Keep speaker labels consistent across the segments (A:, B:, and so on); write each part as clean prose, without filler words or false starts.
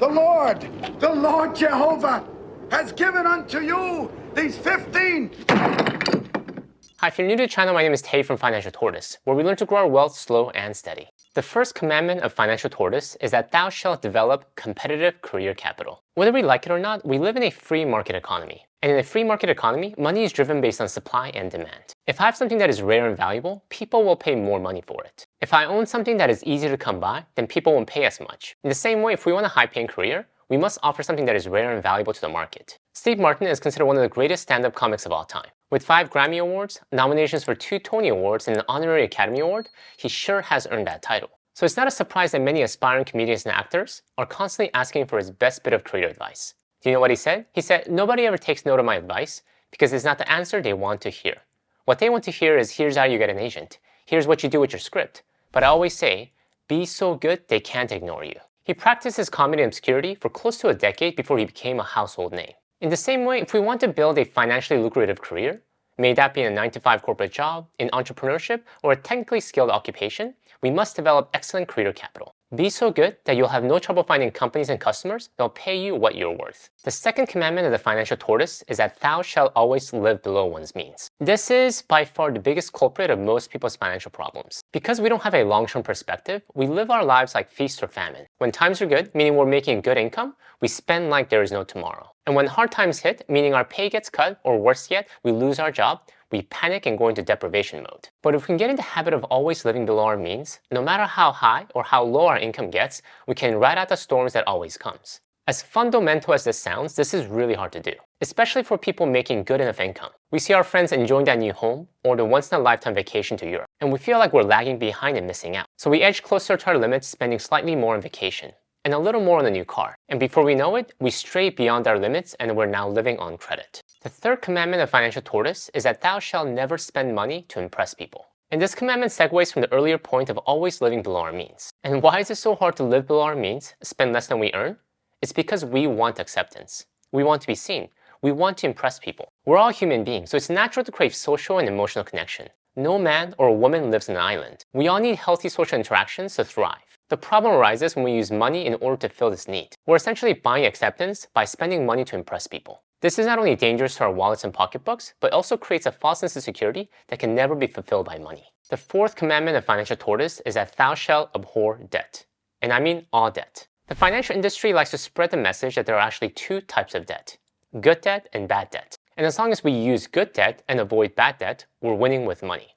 A: The Lord Jehovah has given unto you these 15.
B: Hi, if you're new to the channel, my name is Tay from Financial Tortoise, where we learn to grow our wealth slow and steady. The first commandment of Financial Tortoise is that thou shalt develop competitive career capital. Whether we like it or not, we live in a free market economy. And in a free market economy, money is driven based on supply and demand. If I have something that is rare and valuable, people will pay more money for it. If I own something that is easy to come by, then people won't pay as much. In the same way, if we want a high-paying career, we must offer something that is rare and valuable to the market. Steve Martin is considered one of the greatest stand-up comics of all time. With 5 Grammy Awards, nominations for 2 Tony Awards, and an honorary Academy Award, he sure has earned that title. So it's not a surprise that many aspiring comedians and actors are constantly asking for his best bit of career advice. Do you know what he said? He said, "Nobody ever takes note of my advice because it's not the answer they want to hear. What they want to hear is, here's how you get an agent. Here's what you do with your script. But I always say, be so good they can't ignore you." He practiced his comedy in obscurity for close to a decade before he became a household name. In the same way, if we want to build a financially lucrative career, may that be in a 9-to-5 corporate job, in entrepreneurship, or a technically skilled occupation, we must develop excellent career capital. Be so good that you'll have no trouble finding companies and customers that'll pay you what you're worth. The second commandment of the Financial Tortoise is that thou shalt always live below one's means. This is by far the biggest culprit of most people's financial problems. Because we don't have a long-term perspective, we live our lives like feast or famine. When times are good, meaning we're making good income, we spend like there is no tomorrow. And when hard times hit, meaning our pay gets cut, or worse yet, we lose our job, we panic and go into deprivation mode. But if we can get in the habit of always living below our means, no matter how high or how low our income gets, we can ride out the storms that always comes. As fundamental as this sounds, this is really hard to do, especially for people making good enough income. We see our friends enjoying that new home or the once-in-a-lifetime vacation to Europe, and we feel like we're lagging behind and missing out. So we edge closer to our limits, spending slightly more on vacation and a little more on a new car. And before we know it, we stray beyond our limits and we're now living on credit. The third commandment of Financial Tortoise is that thou shalt never spend money to impress people. And this commandment segues from the earlier point of always living below our means. And why is it so hard to live below our means, spend less than we earn? It's because we want acceptance. We want to be seen. We want to impress people. We're all human beings, so it's natural to crave social and emotional connection. No man or woman lives on an island. We all need healthy social interactions to thrive. The problem arises when we use money in order to fill this need. We're essentially buying acceptance by spending money to impress people. This is not only dangerous to our wallets and pocketbooks, but also creates a false sense of security that can never be fulfilled by money. The fourth commandment of Financial Tortoise is that thou shalt abhor debt. And I mean all debt. The financial industry likes to spread the message that there are actually 2 types of debt: good debt and bad debt. And as long as we use good debt and avoid bad debt, we're winning with money.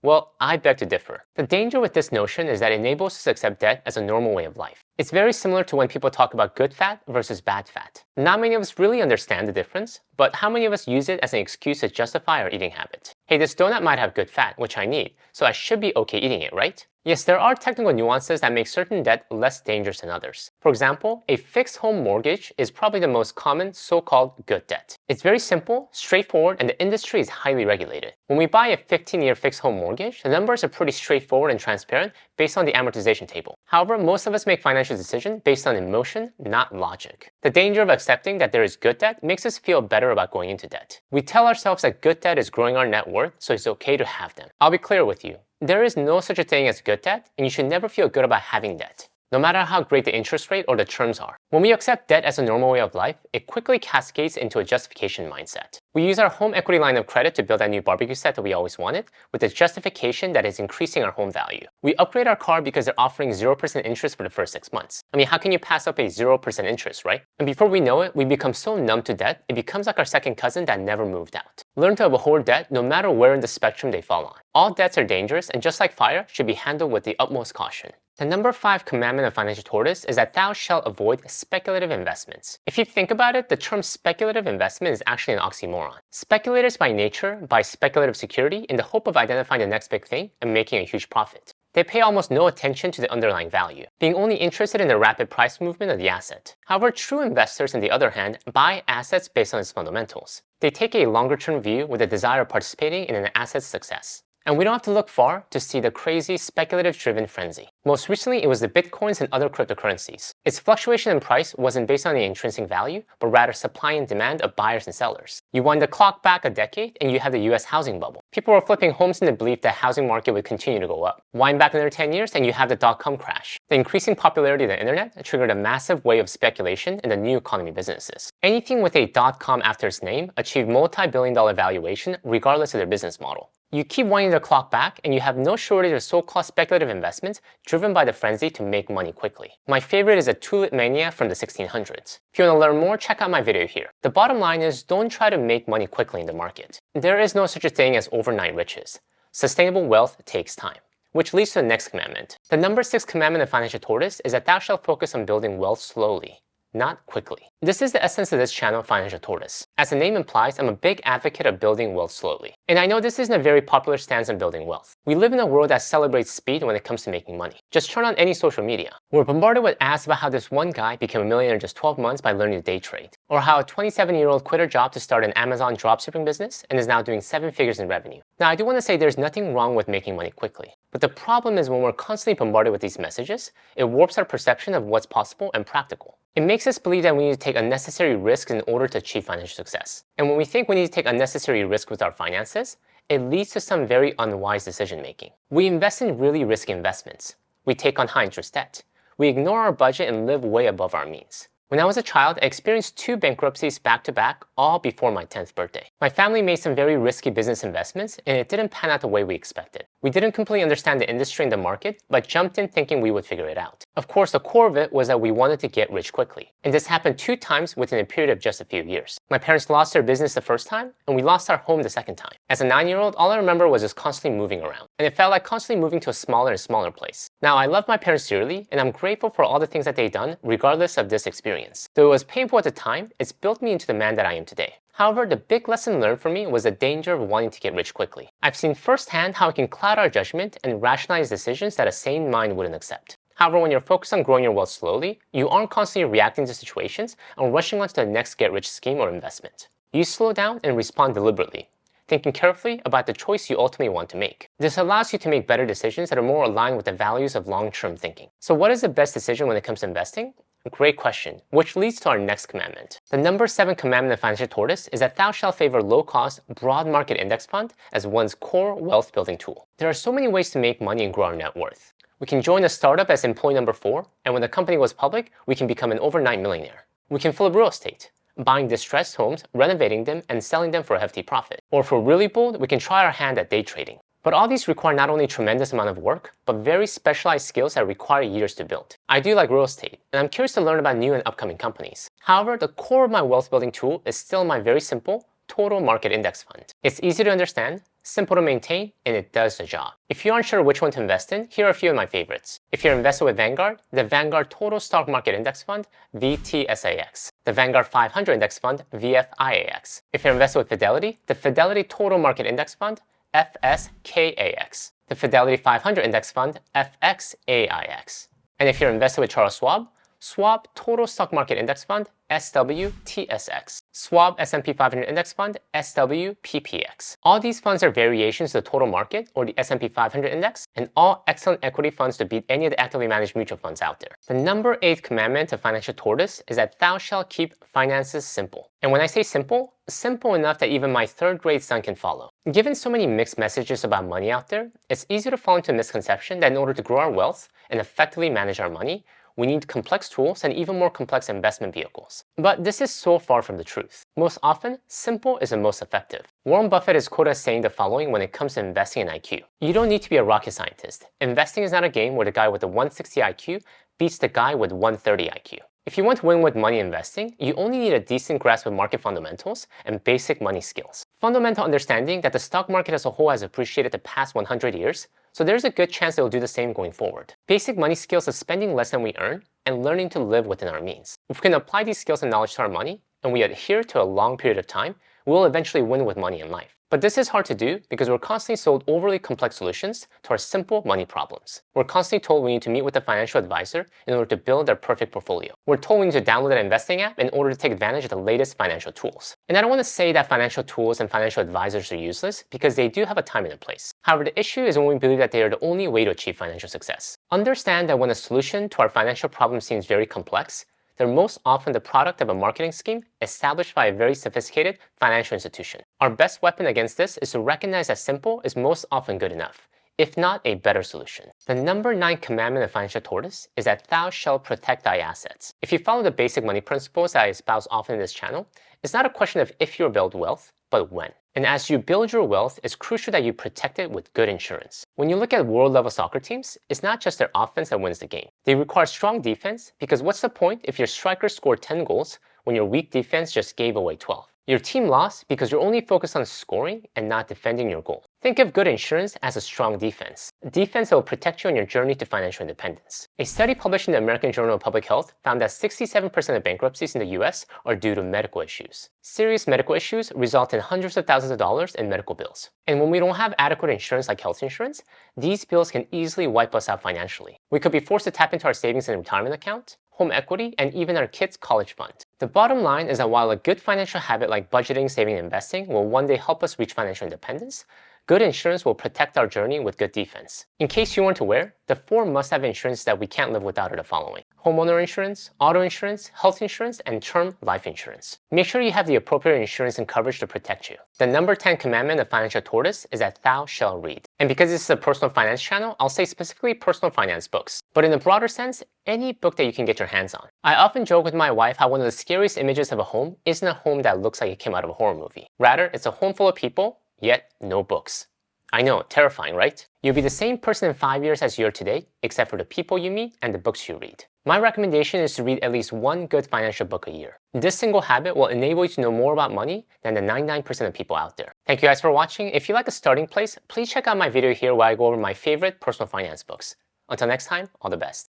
B: Well, I beg to differ. The danger with this notion is that it enables us to accept debt as a normal way of life. It's very similar to when people talk about good fat versus bad fat. Not many of us really understand the difference, but how many of us use it as an excuse to justify our eating habit? Hey, this donut might have good fat, which I need, so I should be okay eating it, right? Yes, there are technical nuances that make certain debt less dangerous than others. For example, a fixed home mortgage is probably the most common so-called good debt. It's very simple, straightforward, and the industry is highly regulated. When we buy a 15-year fixed home mortgage, the numbers are pretty straightforward and transparent based on the amortization table. However, most of us make financial decisions based on emotion, not logic. The danger of accepting that there is good debt makes us feel better about going into debt. We tell ourselves that good debt is growing our net worth, so it's okay to have them. I'll be clear with you. There is no such a thing as good debt, and you should never feel good about having debt, no matter how great the interest rate or the terms are. When we accept debt as a normal way of life, it quickly cascades into a justification mindset. We use our home equity line of credit to build that new barbecue set that we always wanted, with the justification that it's increasing our home value. We upgrade our car because they're offering 0% interest for the first 6 months. I mean, how can you pass up a 0% interest, right? And before we know it, we become so numb to debt, it becomes like our second cousin that never moved out. Learn to abhor debt no matter where in the spectrum they fall on. All debts are dangerous, and just like fire, should be handled with the utmost caution. The number 5 commandment of Financial Tortoise is that thou shalt avoid speculative investments. If you think about it, the term speculative investment is actually an oxymoron. Speculators by nature buy speculative security in the hope of identifying the next big thing and making a huge profit. They pay almost no attention to the underlying value, being only interested in the rapid price movement of the asset. However, true investors, on the other hand, buy assets based on its fundamentals. They take a longer-term view with a desire of participating in an asset's success. And we don't have to look far to see the crazy speculative-driven frenzy. Most recently, it was the bitcoins and other cryptocurrencies. Its fluctuation in price wasn't based on the intrinsic value, but rather supply and demand of buyers and sellers. You wind the clock back a decade, and you have the US housing bubble. People were flipping homes in the belief that housing market would continue to go up. Wind back another 10 years, and you have the dot-com crash. The increasing popularity of the internet triggered a massive wave of speculation in the new economy businesses. Anything with a dot-com after its name achieved multi-billion-dollar valuation regardless of their business model. You keep winding the clock back, and you have no shortage of so-called speculative investments driven by the frenzy to make money quickly. My favorite is a tulip mania from the 1600s. If you want to learn more, check out my video here. The bottom line is, don't try to make money quickly in the market. There is no such a thing as overnight riches. Sustainable wealth takes time. Which leads to the next commandment. The number 6 commandment of Financial Tortoise is that thou shalt focus on building wealth slowly, not quickly. This is the essence of this channel, Financial Tortoise. As the name implies, I'm a big advocate of building wealth slowly. And I know this isn't a very popular stance on building wealth. We live in a world that celebrates speed when it comes to making money. Just turn on any social media. We're bombarded with ads about how this one guy became a millionaire in just 12 months by learning to day trade. Or how a 27-year-old quit her job to start an Amazon dropshipping business and is now doing 7 figures in revenue. Now, I do want to say there's nothing wrong with making money quickly. But the problem is when we're constantly bombarded with these messages, it warps our perception of what's possible and practical. It makes us believe that we need to take unnecessary risks in order to achieve financial success. And when we think we need to take unnecessary risks with our finances, it leads to some very unwise decision making. We invest in really risky investments. We take on high interest debt. We ignore our budget and live way above our means. When I was a child, I experienced 2 bankruptcies back to back, all before my 10th birthday. My family made some very risky business investments, and it didn't pan out the way we expected. We didn't completely understand the industry and the market, but jumped in thinking we would figure it out. Of course, the core of it was that we wanted to get rich quickly. And this happened 2 times within a period of just a few years. My parents lost their business the first time, and we lost our home the second time. As a 9-year-old, all I remember was just constantly moving around. And it felt like constantly moving to a smaller and smaller place. Now, I love my parents dearly, and I'm grateful for all the things that they've done, regardless of this experience. Though it was painful at the time, it's built me into the man that I am today. However, the big lesson learned for me was the danger of wanting to get rich quickly. I've seen firsthand how it can cloud our judgment and rationalize decisions that a sane mind wouldn't accept. However, when you're focused on growing your wealth slowly, you aren't constantly reacting to situations and rushing on to the next get-rich scheme or investment. You slow down and respond deliberately, thinking carefully about the choice you ultimately want to make. This allows you to make better decisions that are more aligned with the values of long-term thinking. So what is the best decision when it comes to investing? Great question, which leads to our next commandment. The number 7 commandment of Financial Tortoise is that thou shalt favor low-cost, broad market index fund as one's core wealth building tool. There are so many ways to make money and grow our net worth. We can join a startup as employee number 4, and when the company goes public, we can become an overnight millionaire. We can flip real estate, buying distressed homes, renovating them, and selling them for a hefty profit. Or if we're really bold, we can try our hand at day trading. But all these require not only a tremendous amount of work, but very specialized skills that require years to build. I do like real estate, and I'm curious to learn about new and upcoming companies. However, the core of my wealth building tool is still my very simple total market index fund. It's easy to understand, simple to maintain, and it does the job. If you aren't sure which one to invest in, here are a few of my favorites. If you're invested with Vanguard, the Vanguard Total Stock Market Index Fund, VTSAX. The Vanguard 500 Index Fund, VFIAX. If you're invested with Fidelity, the Fidelity Total Market Index Fund, FSKAX. The Fidelity 500 Index Fund, FXAIX. And if you're invested with Charles Schwab, Schwab Total Stock Market Index Fund, SWTSX. Schwab S&P 500 Index Fund, SWPPX. All these funds are variations of the total market or the S&P 500 index, and all excellent equity funds to beat any of the actively managed mutual funds out there. The number 8 commandment of Financial Tortoise is that thou shalt keep finances simple. And when I say simple, simple enough that even my 3rd grade son can follow. Given so many mixed messages about money out there, it's easy to fall into a misconception that in order to grow our wealth and effectively manage our money, we need complex tools and even more complex investment vehicles. But this is so far from the truth. Most often, simple is the most effective. Warren Buffett is quoted as saying the following when it comes to investing in IQ. You don't need to be a rocket scientist. Investing is not a game where the guy with a 160 IQ beats the guy with 130 IQ. If you want to win with money investing, you only need a decent grasp of market fundamentals and basic money skills. Fundamental understanding that the stock market as a whole has appreciated the past 100 years, so there's a good chance it will do the same going forward. Basic money skills is spending less than we earn and learning to live within our means. If we can apply these skills and knowledge to our money, and we adhere to a long period of time, we'll eventually win with money in life. But this is hard to do because we're constantly sold overly complex solutions to our simple money problems. We're constantly told we need to meet with a financial advisor in order to build our perfect portfolio. We're told we need to download an investing app in order to take advantage of the latest financial tools. And I don't want to say that financial tools and financial advisors are useless, because they do have a time and a place. However, the issue is when we believe that they are the only way to achieve financial success. Understand that when a solution to our financial problem seems very complex, they're most often the product of a marketing scheme established by a very sophisticated financial institution. Our best weapon against this is to recognize that simple is most often good enough, if not a better solution. The number 9 commandment of Financial Tortoise is that thou shalt protect thy assets. If you follow the basic money principles that I espouse often in this channel, it's not a question of if you'll build wealth, but when. And as you build your wealth, it's crucial that you protect it with good insurance. When you look at world-level soccer teams, it's not just their offense that wins the game. They require strong defense, because what's the point if your strikers scored 10 goals when your weak defense just gave away 12? Your team lost because you're only focused on scoring and not defending your goal. Think of good insurance as a strong defense, a defense that will protect you on your journey to financial independence. A study published in the American Journal of Public Health found that 67% of bankruptcies in the US are due to medical issues. Serious medical issues result in hundreds of thousands of dollars in medical bills. And when we don't have adequate insurance like health insurance, these bills can easily wipe us out financially. We could be forced to tap into our savings and retirement account, home equity, and even our kids' college fund. The bottom line is that while a good financial habit like budgeting, saving, and investing will one day help us reach financial independence, good insurance will protect our journey with good defense. In case you weren't aware, the 4 must-have insurance that we can't live without are the following: homeowner insurance, auto insurance, health insurance, and term life insurance. Make sure you have the appropriate insurance and coverage to protect you. The number 10 commandment of Financial Tortoise is that thou shalt read. And because this is a personal finance channel, I'll say specifically personal finance books. But in a broader sense, any book that you can get your hands on. I often joke with my wife how one of the scariest images of a home isn't a home that looks like it came out of a horror movie. Rather, it's a home full of people, yet no books. I know, terrifying, right? You'll be the same person in 5 years as you are today, except for the people you meet and the books you read. My recommendation is to read at least one good financial book a year. This single habit will enable you to know more about money than the 99% of people out there. Thank you guys for watching. If you like a starting place, please check out my video here where I go over my favorite personal finance books. Until next time, all the best.